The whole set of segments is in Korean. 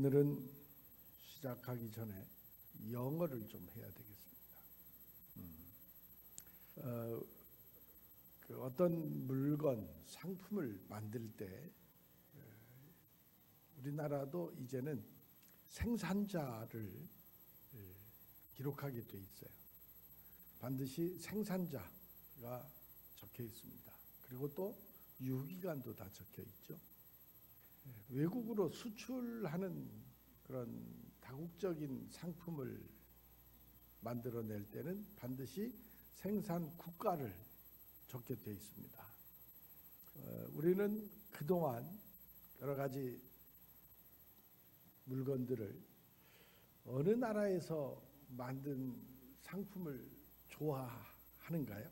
오늘은 시작하기 전에 영어를 좀 해야 되겠습니다. 어떤 물건, 상품을 만들 때 우리나라도 이제는 생산자를 기록하게 돼 있어요. 반드시 생산자가 적혀 있습니다. 그리고 또 유기간도 다 적혀 있죠. 외국으로 수출하는 그런 다국적인 상품을 만들어낼 때는 반드시 생산 국가를 적게 되어 있습니다. 우리는 그동안 여러 가지 물건들을 어느 나라에서 만든 상품을 좋아하는가요?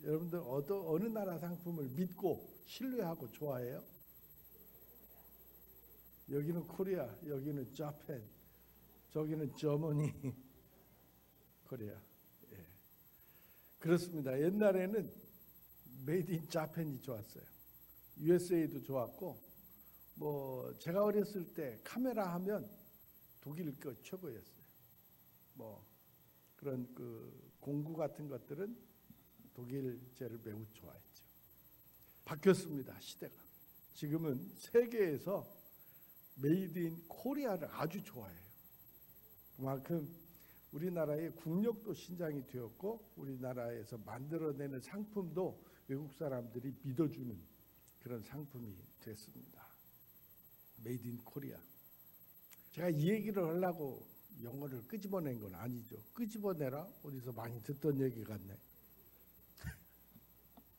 여러분들 어느 나라 상품을 믿고 신뢰하고 좋아해요? 여기는 코리아, 여기는 자pan, 저기는 저머니, 코리아. 예. 그렇습니다. 옛날에는 메이드 인 자pan이 좋았어요. USA도 좋았고, 제가 어렸을 때 카메라 하면 독일 거 최고였어요. 그런 공구 같은 것들은 독일제를 매우 좋아했죠. 바뀌었습니다, 시대가. 지금은 세계에서 메이드 인 코리아를 아주 좋아해요. 그만큼 우리나라의 국력도 신장이 되었고 우리나라에서 만들어내는 상품도 외국 사람들이 믿어주는 그런 상품이 됐습니다. 메이드 인 코리아. 제가 이 얘기를 하려고 영어를 끄집어낸 건 아니죠. 끄집어내라? 어디서 많이 듣던 얘기 같네.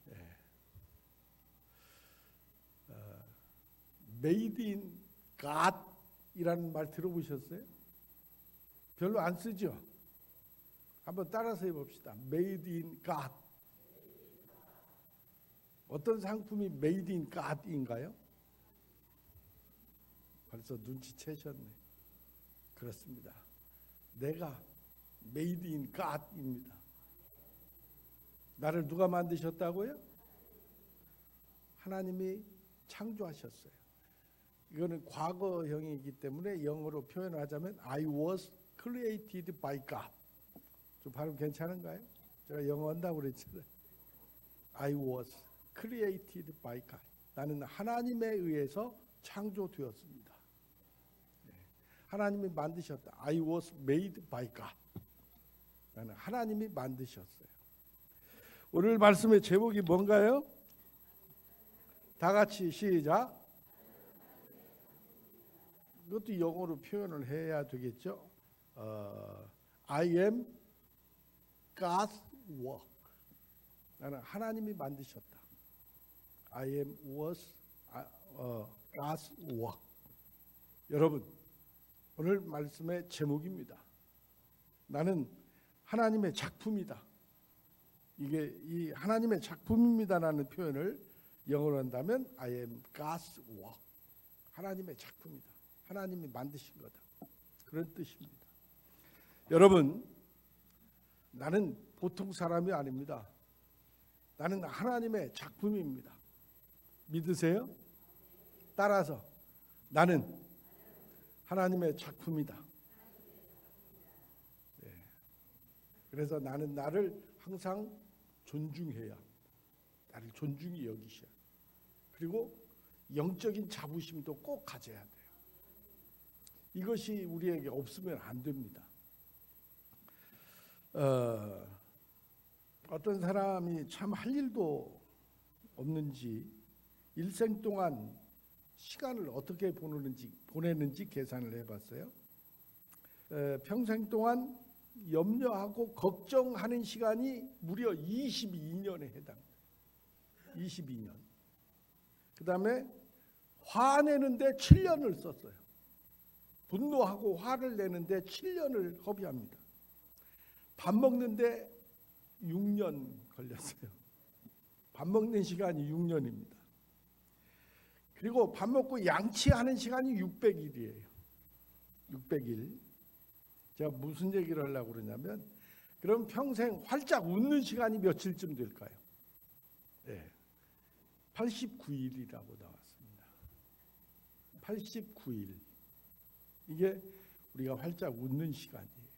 네. 메이드 인 갓이라는 말 들어보셨어요? 별로 안 쓰죠? 한번 따라서 해봅시다. 메이드 인 갓. 어떤 상품이 메이드 인 갓인가요? 벌써 눈치채셨네. 그렇습니다. 내가 메이드 인 갓입니다. 나를 누가 만드셨다고요? 하나님이 창조하셨어요. 이거는 과거형이기 때문에 영어로 표현하자면 I was created by God. 좀 발음 괜찮은가요? 제가 영어 한다고 그랬잖아요. I was created by God. 나는 하나님에 의해서 창조되었습니다. 하나님이 만드셨다. I was made by God. 나는 하나님이 만드셨어요. 오늘 말씀의 제목이 뭔가요? 다 같이 시작. 이것도 영어로 표현을 해야 되겠죠. I am God's work. 나는 하나님이 만드셨다. I am was God's work. 여러분, 오늘 말씀의 제목입니다. 나는 하나님의 작품이다. 이게 이 하나님의 작품입니다라는 표현을 영어로 한다면 I am God's work. 하나님의 작품이다. 하나님이 만드신 거다. 그런 뜻입니다. 여러분, 나는 보통 사람이 아닙니다. 나는 하나님의 작품입니다. 믿으세요? 따라서 나는 하나님의 작품이다. 네. 그래서 나는 나를 항상 존중해야, 나를 존중히 여기셔야. 그리고 영적인 자부심도 꼭 가져야 돼요. 이것이 우리에게 없으면 안 됩니다. 어떤 사람이 참 할 일도 없는지 일생 동안 시간을 어떻게 보내는지 계산을 해봤어요. 평생 동안 염려하고 걱정하는 시간이 무려 22년에 해당돼요. 22년. 그 다음에 화내는데 7년을 썼어요. 분노하고 화를 내는데 7년을 허비합니다. 밥 먹는데 6년 걸렸어요. 밥 먹는 시간이 6년입니다. 그리고 밥 먹고 양치하는 시간이 600일이에요. 600일. 제가 무슨 얘기를 하려고 그러냐면 그럼 평생 활짝 웃는 시간이 며칠쯤 될까요? 네. 89일이라고 나왔습니다. 89일. 이게 우리가 활짝 웃는 시간이에요.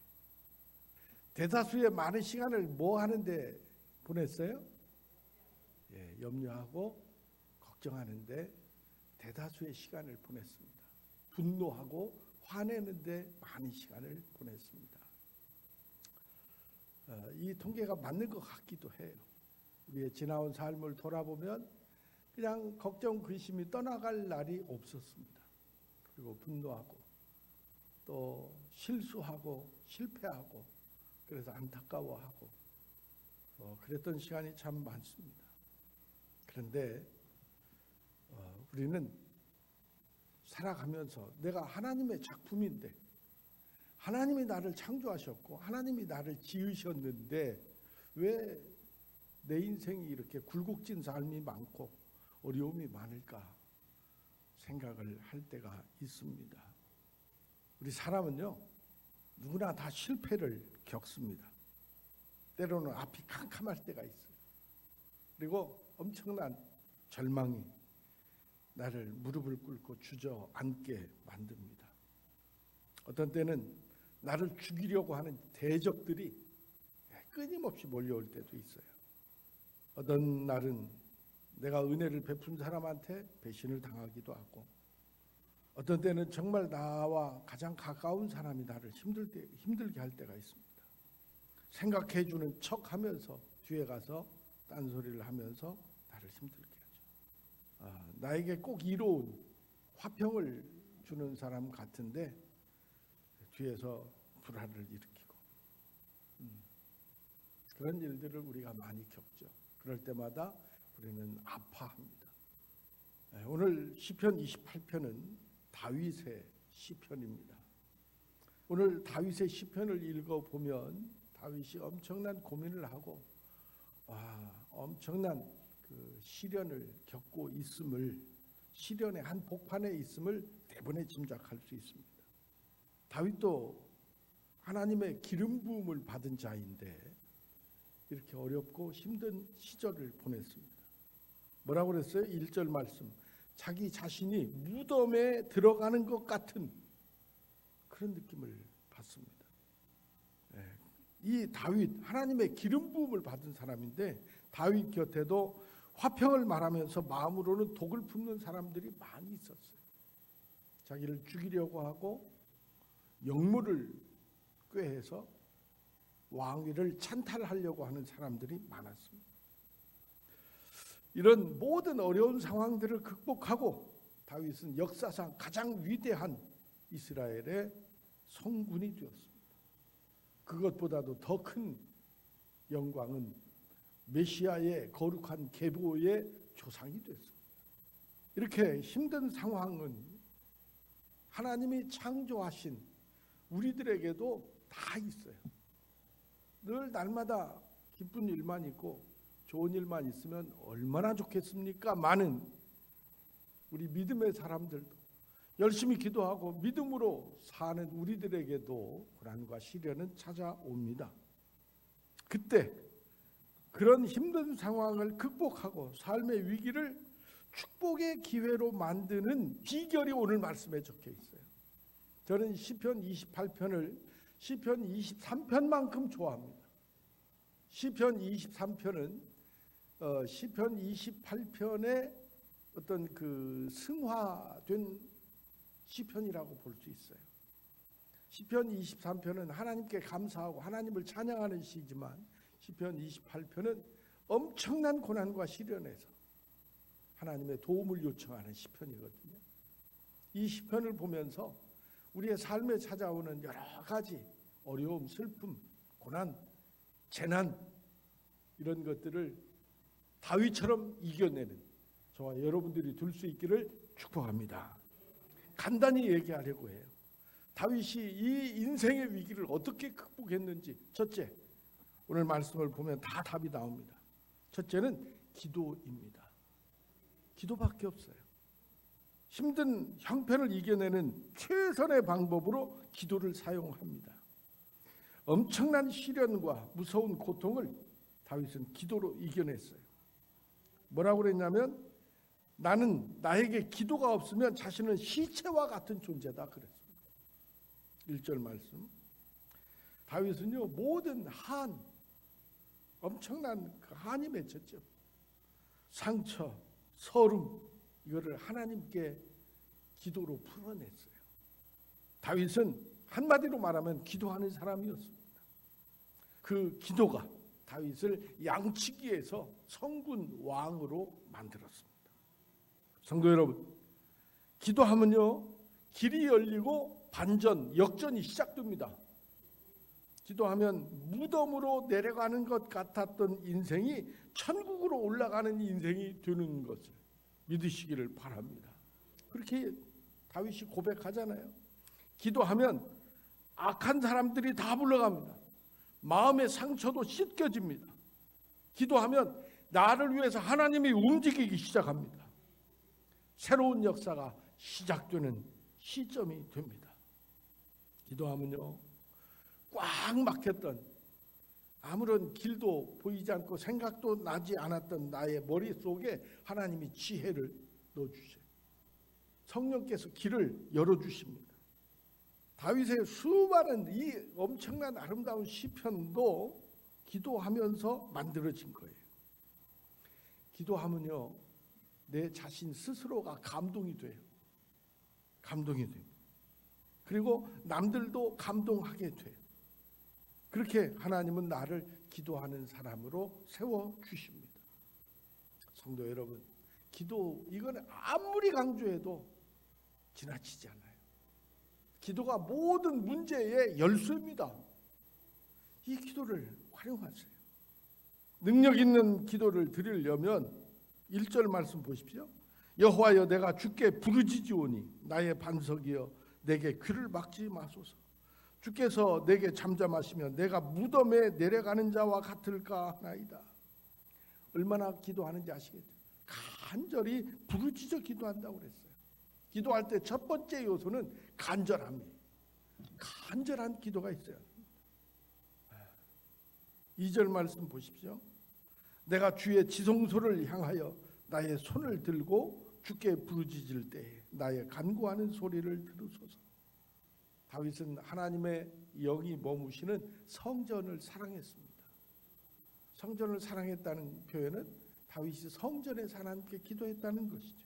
대다수의 많은 시간을 뭐 하는데 보냈어요? 염려하고 걱정하는데 대다수의 시간을 보냈습니다. 분노하고 화내는데 많은 시간을 보냈습니다. 이 통계가 맞는 것 같기도 해요. 우리의 지나온 삶을 돌아보면 그냥 걱정, 근심이 떠나갈 날이 없었습니다. 그리고 분노하고 또 실수하고 실패하고 그래서 안타까워하고 그랬던 시간이 참 많습니다. 그런데 우리는 살아가면서 내가 하나님의 작품인데 하나님이 나를 창조하셨고 하나님이 나를 지으셨는데 왜 내 인생이 이렇게 굴곡진 삶이 많고 어려움이 많을까 생각을 할 때가 있습니다. 우리 사람은요 누구나 다 실패를 겪습니다. 때로는 앞이 캄캄할 때가 있어요. 그리고 엄청난 절망이 나를 무릎을 꿇고 주저앉게 만듭니다. 어떤 때는 나를 죽이려고 하는 대적들이 끊임없이 몰려올 때도 있어요. 어떤 날은 내가 은혜를 베푼 사람한테 배신을 당하기도 하고 어떤 때는 정말 나와 가장 가까운 사람이 나를 힘들게 할 때가 있습니다. 생각해주는 척하면서 뒤에 가서 딴소리를 하면서 나를 힘들게 하죠. 나에게 꼭 이로운 화평을 주는 사람 같은데 뒤에서 불화를 일으키고 그런 일들을 우리가 많이 겪죠. 그럴 때마다 우리는 아파합니다. 오늘 시편 28편은 다윗의 시편입니다. 오늘 다윗의 시편을 읽어보면 다윗이 엄청난 고민을 하고 엄청난 그 시련을 겪고 있음을 시련의 한 복판에 있음을 대번에 짐작할 수 있습니다. 다윗도 하나님의 기름 부음을 받은 자인데 이렇게 어렵고 힘든 시절을 보냈습니다. 뭐라고 그랬어요? 1절 말씀. 자기 자신이 무덤에 들어가는 것 같은 그런 느낌을 받습니다. 이 다윗 하나님의 기름 부음을 받은 사람인데 다윗 곁에도 화평을 말하면서 마음으로는 독을 품는 사람들이 많이 있었어요. 자기를 죽이려고 하고 영모를 꾀해서 왕위를 찬탈하려고 하는 사람들이 많았습니다. 이런 모든 어려운 상황들을 극복하고 다윗은 역사상 가장 위대한 이스라엘의 성군이 되었습니다. 그것보다도 더 큰 영광은 메시아의 거룩한 계보의 조상이 됐습니다. 이렇게 힘든 상황은 하나님이 창조하신 우리들에게도 다 있어요. 늘 날마다 기쁜 일만 있고 좋은 일만 있으면 얼마나 좋겠습니까? 많은 우리 믿음의 사람들도 열심히 기도하고 믿음으로 사는 우리들에게도 고난과 시련은 찾아옵니다. 그때 그런 힘든 상황을 극복하고 삶의 위기를 축복의 기회로 만드는 비결이 오늘 말씀에 적혀 있어요. 저는 시편 28편을 시편 23편만큼 좋아합니다. 시편 23편은 시편 28편의 어떤 그 승화된 시편이라고 볼 수 있어요. 시편 23편은 하나님께 감사하고 하나님을 찬양하는 시지만 시편 28편은 엄청난 고난과 시련에서 하나님의 도움을 요청하는 시편이거든요. 이 시편을 보면서 우리의 삶에 찾아오는 여러 가지 어려움, 슬픔, 고난, 재난 이런 것들을 다윗처럼 이겨내는 저와 여러분들이 될 수 있기를 축복합니다. 간단히 얘기하려고 해요. 다윗이 이 인생의 위기를 어떻게 극복했는지 첫째, 오늘 말씀을 보면 다 답이 나옵니다. 첫째는 기도입니다. 기도밖에 없어요. 힘든 형편을 이겨내는 최선의 방법으로 기도를 사용합니다. 엄청난 시련과 무서운 고통을 다윗은 기도로 이겨냈어요. 뭐라고 그랬냐면 나는 나에게 기도가 없으면 자신은 시체와 같은 존재다 그랬습니다. 1절 말씀. 다윗은요 모든 한, 엄청난 그 한이 맺혔죠. 상처, 서름, 이거를 하나님께 기도로 풀어냈어요. 다윗은 한마디로 말하면 기도하는 사람이었습니다. 그 기도가 다윗을 양치기에서 성군 왕으로 만들었습니다. 성도 여러분, 기도하면요 길이 열리고 반전, 역전이 시작됩니다. 기도하면 무덤으로 내려가는 것 같았던 인생이 천국으로 올라가는 인생이 되는 것을 믿으시기를 바랍니다. 그렇게 다윗이 고백하잖아요. 기도하면 악한 사람들이 다 물러갑니다. 마음의 상처도 씻겨집니다. 기도하면 나를 위해서 하나님이 움직이기 시작합니다. 새로운 역사가 시작되는 시점이 됩니다. 기도하면요 꽉 막혔던, 아무런 길도 보이지 않고 생각도 나지 않았던 나의 머릿속에 하나님이 지혜를 넣어주세요. 성령께서 길을 열어주십니다. 다윗의 수많은 이 엄청난 아름다운 시편도 기도하면서 만들어진 거예요. 기도하면요 내 자신 스스로가 감동이 돼요. 감동이 됩니다. 그리고 남들도 감동하게 돼요. 그렇게 하나님은 나를 기도하는 사람으로 세워주십니다. 성도 여러분, 기도 이거는 아무리 강조해도 지나치지 않아요. 기도가 모든 문제의 열쇠입니다. 이 기도를 활용하세요. 능력 있는 기도를 드리려면 1절 말씀 보십시오. 여호와여 내가 주께 부르짖으오니 나의 반석이여 내게 귀를 막지 마소서. 주께서 내게 잠잠하시며 내가 무덤에 내려가는 자와 같을까 하나이다. 얼마나 기도하는지 아시겠죠? 간절히 부르짖어 기도한다고 그랬어요. 기도할 때 첫 번째 요소는 간절함이에요. 간절한 기도가 있어야 합니다. 2절 말씀 보십시오. 내가 주의 지성소를 향하여 나의 손을 들고 주께 부르짖을 때에 나의 간구하는 소리를 들으소서. 다윗은 하나님의 영이 머무시는 성전을 사랑했습니다. 성전을 사랑했다는 표현은 다윗이 성전에서 하나님께 기도했다는 것이죠.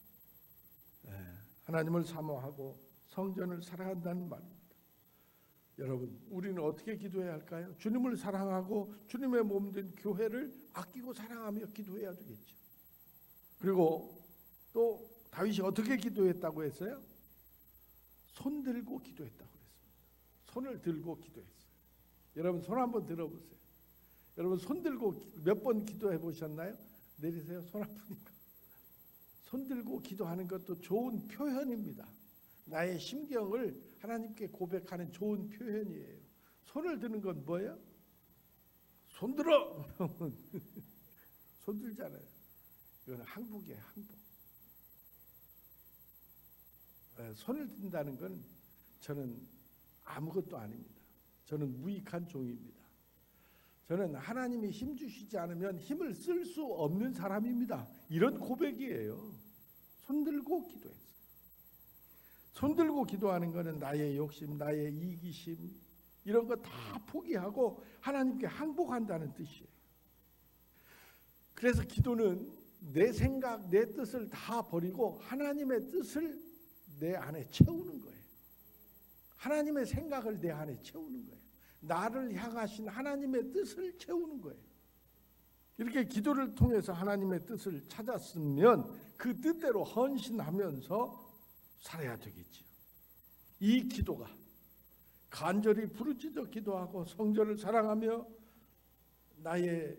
하나님을 사모하고 성전을 사랑한다는 말입니다. 여러분, 우리는 어떻게 기도해야 할까요? 주님을 사랑하고 주님의 몸된 교회를 아끼고 사랑하며 기도해야 되겠죠. 그리고 또 다윗이 어떻게 기도했다고 했어요? 손 들고 기도했다고 그랬습니다. 손을 들고 기도했어요. 여러분 손 한번 들어보세요. 여러분 손 들고 몇 번 기도해 보셨나요? 내리세요. 손 아프니까. 손 들고 기도하는 것도 좋은 표현입니다. 나의 심경을 하나님께 고백하는 좋은 표현이에요. 손을 드는 건 뭐예요? 손 들어! 손 들잖아요. 이건 항복이에요. 항복. 손을 든다는 건 저는 아무것도 아닙니다. 저는 무익한 종입니다. 저는 하나님이 힘 주시지 않으면 힘을 쓸 수 없는 사람입니다. 이런 고백이에요. 손들고 기도했어요. 손들고 기도하는 것은 나의 욕심, 나의 이기심 이런 거 다 포기하고 하나님께 항복한다는 뜻이에요. 그래서 기도는 내 생각, 내 뜻을 다 버리고 하나님의 뜻을 내 안에 채우는 거예요. 하나님의 생각을 내 안에 채우는 거예요. 나를 향하신 하나님의 뜻을 채우는 거예요. 이렇게 기도를 통해서 하나님의 뜻을 찾았으면 그 뜻대로 헌신하면서 살아야 되겠지요. 이 기도가 간절히 부르짖어 기도하고 성전을 사랑하며 나의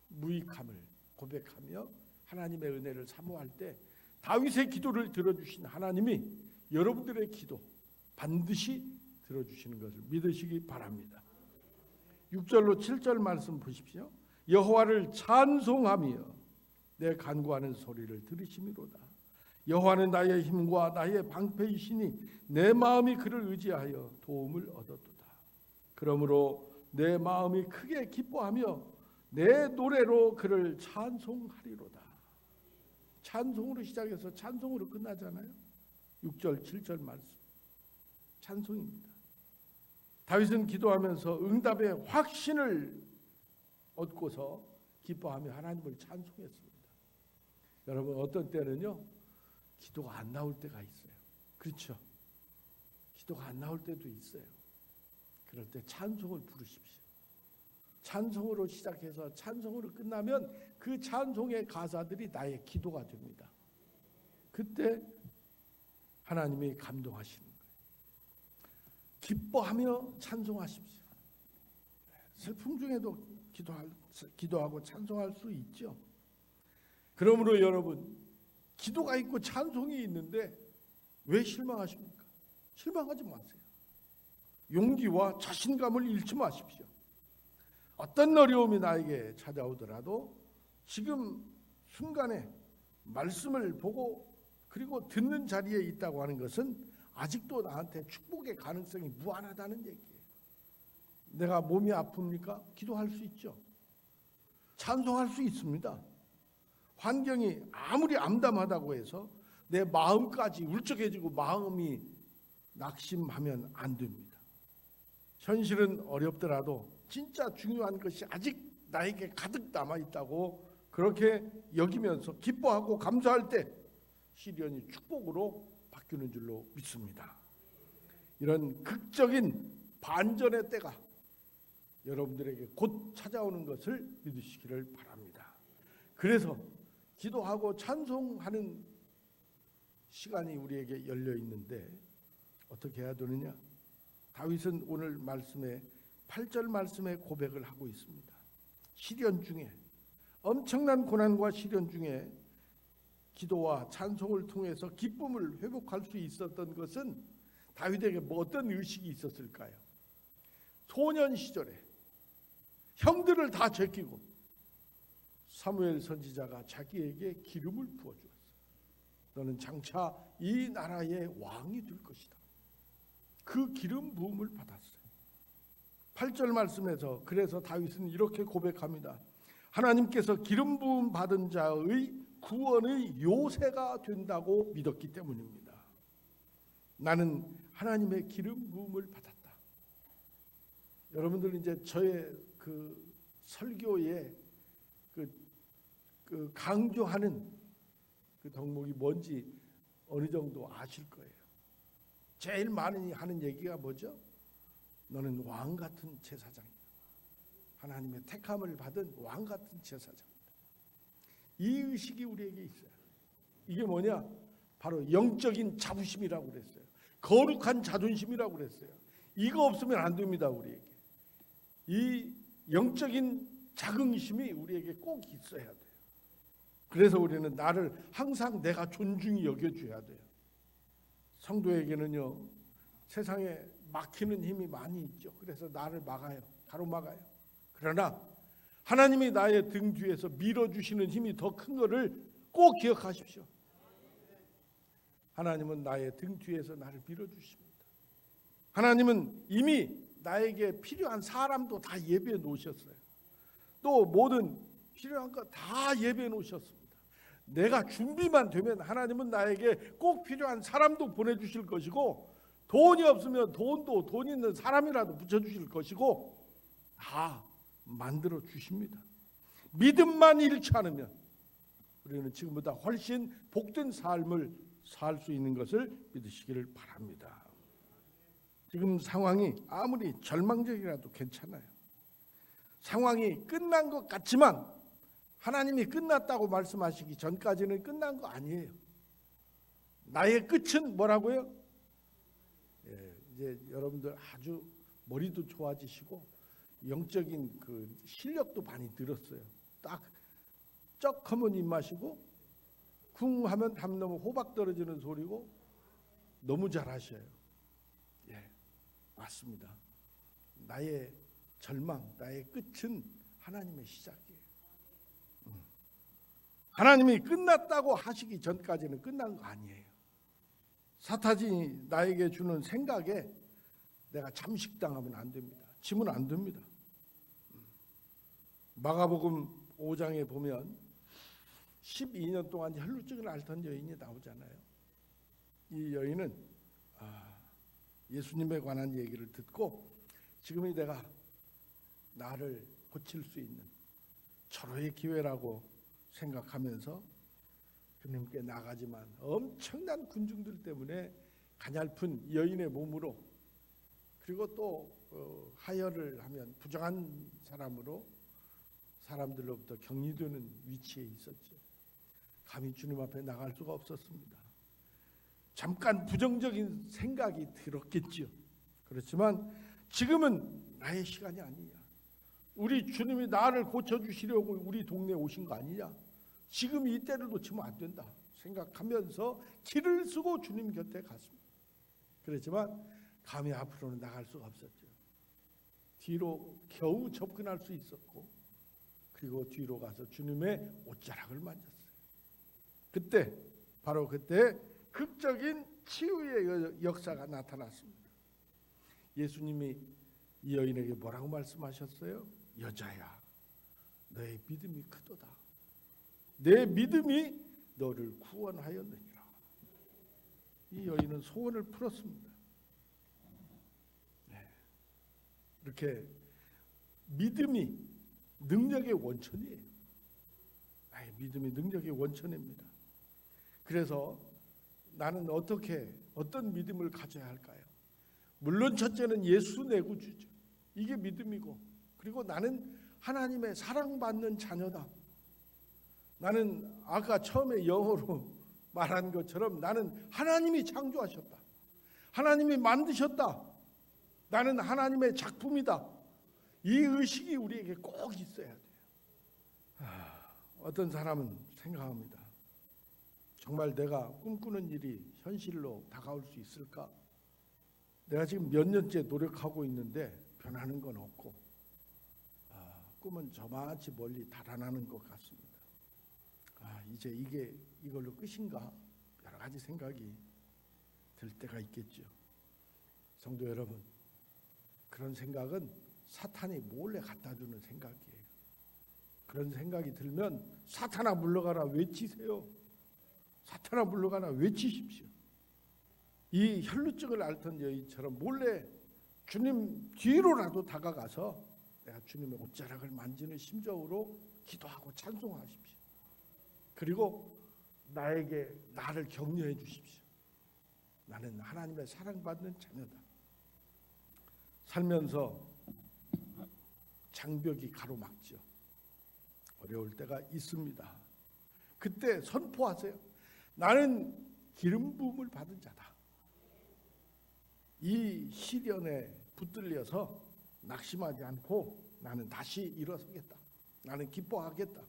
무익함을 고백하며 하나님의 은혜를 사모할 때 다윗의 기도를 들어주신 하나님이 여러분들의 기도 반드시 들어주시는 것을 믿으시기 바랍니다. 6절로 7절 말씀 보십시오. 여호와를 찬송하며 내 간구하는 소리를 들으심이로다. 여호와는 나의 힘과 나의 방패이시니 내 마음이 그를 의지하여 도움을 얻었도다. 그러므로 내 마음이 크게 기뻐하며 내 노래로 그를 찬송하리로다. 찬송으로 시작해서 찬송으로 끝나잖아요. 6절 7절 말씀. 찬송입니다. 다윗은 기도하면서 응답의 확신을 얻고서 기뻐하며 하나님을 찬송했습니다. 여러분, 어떤 때는요 기도가 안 나올 때가 있어요. 그렇죠? 기도가 안 나올 때도 있어요. 그럴 때 찬송을 부르십시오. 찬송으로 시작해서 찬송으로 끝나면 그 찬송의 가사들이 나의 기도가 됩니다. 그때 하나님이 감동하시는 거예요. 기뻐하며 찬송하십시오. 슬픔 중에도 기도하고 찬송할 수 있죠. 그러므로 여러분, 기도가 있고 찬송이 있는데 왜 실망하십니까? 실망하지 마세요. 용기와 자신감을 잃지 마십시오. 어떤 어려움이 나에게 찾아오더라도 지금 순간에 말씀을 보고 그리고 듣는 자리에 있다고 하는 것은 아직도 나한테 축복의 가능성이 무한하다는 얘기예요. 내가 몸이 아픕니까? 기도할 수 있죠. 찬송할 수 있습니다. 환경이 아무리 암담하다고 해서 내 마음까지 울적해지고 마음이 낙심하면 안 됩니다. 현실은 어렵더라도 진짜 중요한 것이 아직 나에게 가득 남아 있다고 그렇게 여기면서 기뻐하고 감사할 때 시련이 축복으로 바뀌는 줄로 믿습니다. 이런 극적인 반전의 때가 여러분들에게 곧 찾아오는 것을 믿으시기를 바랍니다. 그래서 기도하고 찬송하는 시간이 우리에게 열려 있는데 어떻게 해야 되느냐? 다윗은 오늘 말씀에 8절 말씀에 고백을 하고 있습니다. 시련 중에, 엄청난 고난과 시련 중에 기도와 찬송을 통해서 기쁨을 회복할 수 있었던 것은 다윗에게 뭐 어떤 의식이 있었을까요? 소년 시절에 형들을 다 제끼고 사무엘 선지자가 자기에게 기름을 부어주었어요. 너는 장차 이 나라의 왕이 될 것이다. 그 기름 부음을 받았어요. 8절 말씀에서 그래서 다윗은 이렇게 고백합니다. 하나님께서 기름 부음 받은 자의 구원의 요새가 된다고 믿었기 때문입니다. 나는 하나님의 기름 부음을 받았다. 여러분들 이제 저의 그 설교에 그 강조하는 그 덕목이 뭔지 어느 정도 아실 거예요. 제일 많이 하는 얘기가 뭐죠? 너는 왕 같은 제사장이다. 하나님의 택함을 받은 왕 같은 제사장이다. 이 의식이 우리에게 있어요. 이게 뭐냐? 바로 영적인 자부심이라고 그랬어요. 거룩한 자존심이라고 그랬어요. 이거 없으면 안 됩니다. 우리에게. 이 영적인 자긍심이 우리에게 꼭 있어야 돼요. 그래서 우리는 나를 항상 내가 존중히 여겨줘야 돼요. 성도에게는요, 세상에 막히는 힘이 많이 있죠. 그래서 나를 막아요. 가로막아요. 그러나 하나님이 나의 등 뒤에서 밀어주시는 힘이 더 큰 것을 꼭 기억하십시오. 하나님은 나의 등 뒤에서 나를 밀어주십니다. 하나님은 이미 나에게 필요한 사람도 다 예배해 놓으셨어요. 또 모든 필요한 거 다 예배해 놓으셨습니다. 내가 준비만 되면 하나님은 나에게 꼭 필요한 사람도 보내주실 것이고 돈이 없으면 돈도 돈 있는 사람이라도 붙여주실 것이고 다 만들어 주십니다. 믿음만 잃지 않으면 우리는 지금보다 훨씬 복된 삶을 살 수 있는 것을 믿으시기를 바랍니다. 지금 상황이 아무리 절망적이라도 괜찮아요. 상황이 끝난 것 같지만 하나님이 끝났다고 말씀하시기 전까지는 끝난 거 아니에요. 나의 끝은 뭐라고요? 이제 여러분들 아주 머리도 좋아지시고 영적인 그 실력도 많이 늘었어요. 딱 쩍하면 입 마시고 쿵 하면 담 넘어 호박 떨어지는 소리고 너무 잘하셔요. 맞습니다. 나의 절망, 나의 끝은 하나님의 시작이에요. 하나님이 끝났다고 하시기 전까지는 끝난 거 아니에요. 사탄이 나에게 주는 생각에 내가 잠식당하면 안 됩니다. 지면 안 됩니다. 마가복음 5장에 보면 12년 동안 혈루증을 앓던 여인이 나오잖아요. 이 여인은 예수님에 관한 얘기를 듣고 지금이 내가 나를 고칠 수 있는 절호의 기회라고 생각하면서 주님께 나가지만 엄청난 군중들 때문에 가냘픈 여인의 몸으로, 그리고 또 하혈을 하면 부정한 사람으로 사람들로부터 격리되는 위치에 있었죠. 감히 주님 앞에 나갈 수가 없었습니다. 잠깐 부정적인 생각이 들었겠지요. 그렇지만 지금은 나의 시간이 아니냐. 우리 주님이 나를 고쳐주시려고 우리 동네에 오신 거 아니냐. 지금 이때를 놓치면 안 된다 생각하면서 길을 쓰고 주님 곁에 갔습니다. 그렇지만 감히 앞으로는 나갈 수가 없었죠. 뒤로 겨우 접근할 수 있었고, 그리고 뒤로 가서 주님의 옷자락을 만졌어요. 그때, 바로 그때 극적인 치유의 역사가 나타났습니다. 예수님이 이 여인에게 뭐라고 말씀하셨어요? 여자야, 너의 믿음이 크도다. 내 믿음이 너를 구원하였느니라. 이 여인은 소원을 풀었습니다. 네. 이렇게 믿음이 능력의 원천이에요. 나의 믿음이 능력의 원천입니다. 그래서 나는 어떤 믿음을 가져야 할까요? 물론 첫째는 예수 내 구주죠. 이게 믿음이고, 그리고 나는 하나님의 사랑받는 자녀다. 나는 아까 처음에 영어로 말한 것처럼 나는 하나님이 창조하셨다. 하나님이 만드셨다. 나는 하나님의 작품이다. 이 의식이 우리에게 꼭 있어야 돼요. 어떤 사람은 생각합니다. 정말 내가 꿈꾸는 일이 현실로 다가올 수 있을까? 내가 지금 몇 년째 노력하고 있는데 변하는 건 없고, 꿈은 저마치 멀리 달아나는 것 같습니다. 이제 이걸로 끝인가? 여러 가지 생각이 들 때가 있겠죠. 성도 여러분, 그런 생각은 사탄이 몰래 갖다 주는 생각이에요. 그런 생각이 들면 사탄아 물러가라 외치세요. 사탄아 물러가라 외치십시오. 이 혈루증을 앓던 여인처럼 몰래 주님 뒤로라도 다가가서 내가 주님의 옷자락을 만지는 심정으로 기도하고 찬송하십시오. 그리고 나를 격려해 주십시오. 나는 하나님의 사랑받는 자녀다. 살면서 장벽이 가로막죠. 어려울 때가 있습니다. 그때 선포하세요. 나는 기름 부음을 받은 자다. 이 시련에 붙들려서 낙심하지 않고 나는 다시 일어서겠다. 나는 기뻐하겠다.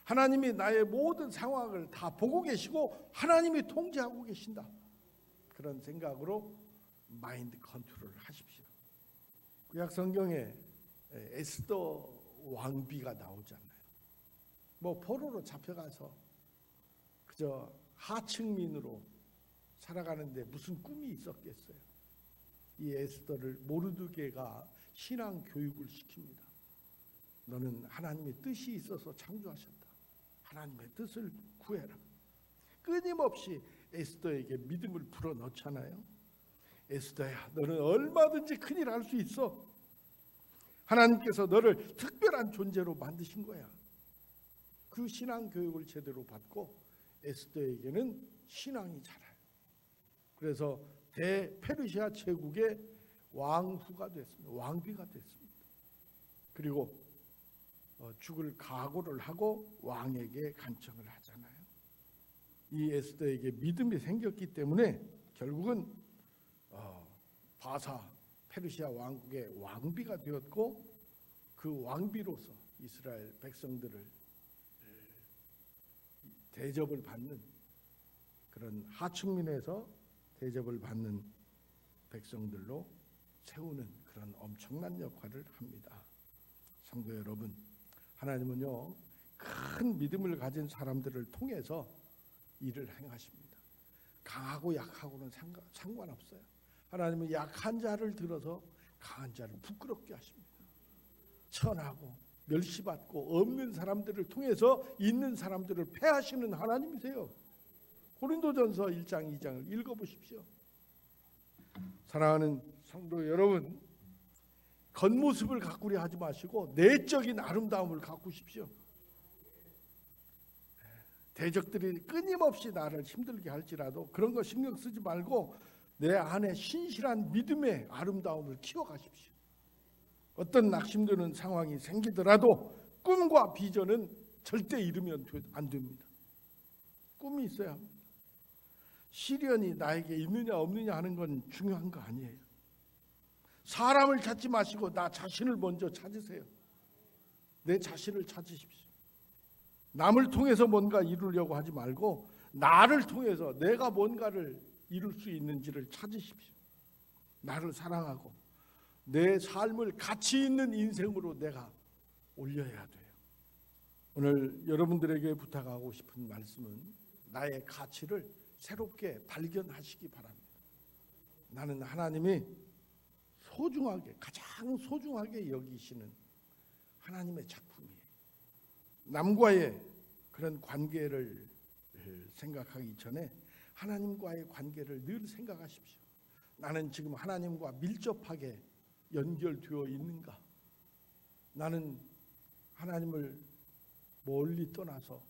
하나님이 나의 모든 상황을 다 보고 계시고 하나님이 통제하고 계신다. 그런 생각으로 마인드 컨트롤을 하십시오. 구약 성경에 에스더 왕비가 나오잖아요. 포로로 잡혀가서 그저 하층민으로 살아가는데 무슨 꿈이 있었겠어요. 이 에스더를 모르드게가 신앙 교육을 시킵니다. 너는 하나님의 뜻이 있어서 창조하셨다. 하나님의 뜻을 구해라. 끊임없이 에스더에게 믿음을 불어넣잖아요. 에스더야, 너는 얼마든지 큰일 할 수 있어. 하나님께서 너를 특별한 존재로 만드신 거야. 그 신앙 교육을 제대로 받고 에스더에게는 신앙이 자라요. 그래서 대페르시아 제국의 왕후가 됐습니다. 왕비가 됐습니다. 그리고 죽을 각오를 하고 왕에게 간청을 하잖아요. 이 에스더에게 믿음이 생겼기 때문에 결국은 바사 페르시아 왕국의 왕비가 되었고, 그 왕비로서 이스라엘 백성들을 대접을 받는, 그런 하층민에서 대접을 받는 백성들로 세우는 그런 엄청난 역할을 합니다. 성도 여러분, 하나님은요 큰 믿음을 가진 사람들을 통해서 일을 행하십니다. 강하고 약하고는 상관없어요. 하나님은 약한 자를 들어서 강한 자를 부끄럽게 하십니다. 천하고 멸시받고 없는 사람들을 통해서 있는 사람들을 패하시는 하나님이세요. 고린도전서 1장 2장을 읽어보십시오. 사랑하는 성도 여러분, 겉모습을 가꾸려 하지 마시고 내적인 아름다움을 가꾸십시오. 대적들이 끊임없이 나를 힘들게 할지라도 그런 거 신경 쓰지 말고 내 안에 신실한 믿음의 아름다움을 키워가십시오. 어떤 낙심되는 상황이 생기더라도 꿈과 비전은 절대 잃으면 안 됩니다. 꿈이 있어야 합니다. 시련이 나에게 있느냐 없느냐 하는 건 중요한 거 아니에요. 사람을 찾지 마시고 나 자신을 먼저 찾으세요. 내 자신을 찾으십시오. 남을 통해서 뭔가 이루려고 하지 말고 나를 통해서 내가 뭔가를 이룰 수 있는지를 찾으십시오. 나를 사랑하고 내 삶을 가치 있는 인생으로 내가 올려야 돼요. 오늘 여러분들에게 부탁하고 싶은 말씀은 나의 가치를 새롭게 발견하시기 바랍니다. 나는 하나님이 소중하게, 가장 소중하게 여기시는 하나님의 작품이에요. 남과의 그런 관계를 생각하기 전에 하나님과의 관계를 늘 생각하십시오. 나는 지금 하나님과 밀접하게 연결되어 있는가? 나는 하나님을 멀리 떠나서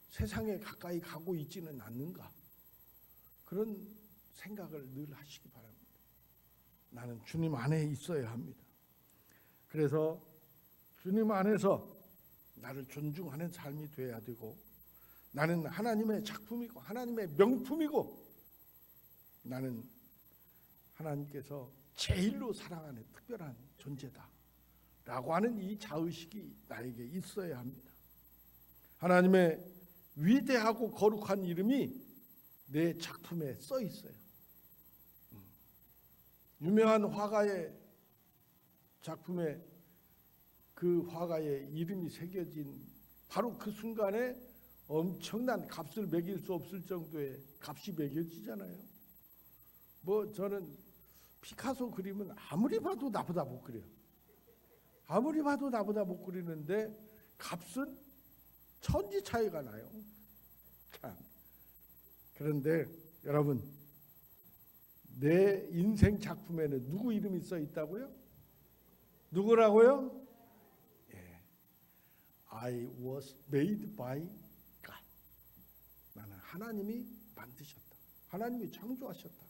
세상에 가까이 가고 있지는 않는가? 그런 생각을 늘 하시기 바랍니다. 나는 주님 안에 있어야 합니다. 그래서 주님 안에서 나를 존중하는 삶이 되어야 되고, 나는 하나님의 작품이고 하나님의 명품이고, 나는 하나님께서 제일로 사랑하는 특별한 존재다 라고 하는 이 자의식이 나에게 있어야 합니다. 하나님의 위대하고 거룩한 이름이 내 작품에 써 있어요. 유명한 화가의 작품에 그 화가의 이름이 새겨진 바로 그 순간에 엄청난 값을 매길 수 없을 정도의 값이 매겨지잖아요. 뭐 저는 피카소 그림은 아무리 봐도 나보다 못 그려. 아무리 봐도 나보다 못 그리는데 값은 천지 차이가 나요. 참. 그런데 여러분, 내 인생 작품에는 누구 이름이 써 있다고요? 누구라고요? 예. I was made by God. 나는 하나님이 만드셨다. 하나님이 창조하셨다.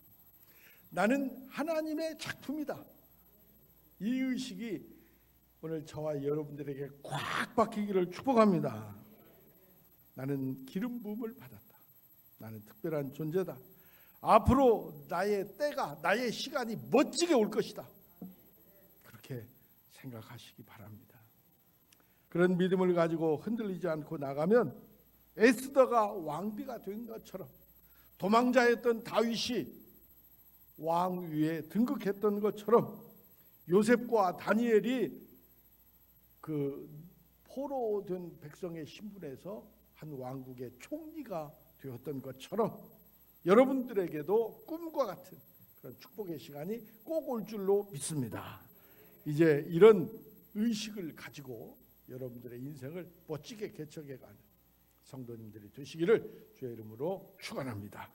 나는 하나님의 작품이다. 이 의식이 오늘 저와 여러분들에게 꽉 박히기를 축복합니다. 나는 기름 부음을 받았다. 나는 특별한 존재다. 앞으로 나의 때가, 나의 시간이 멋지게 올 것이다. 그렇게 생각하시기 바랍니다. 그런 믿음을 가지고 흔들리지 않고 나가면 에스더가 왕비가 된 것처럼, 도망자였던 다윗이 왕 위에 등극했던 것처럼, 요셉과 다니엘이 그 포로된 백성의 신분에서 한 왕국의 총리가 되었던 것처럼 여러분들에게도 꿈과 같은 그런 축복의 시간이 꼭 올 줄로 믿습니다. 이제 이런 의식을 가지고 여러분들의 인생을 멋지게 개척해가는 성도님들이 되시기를 주의 이름으로 축원합니다.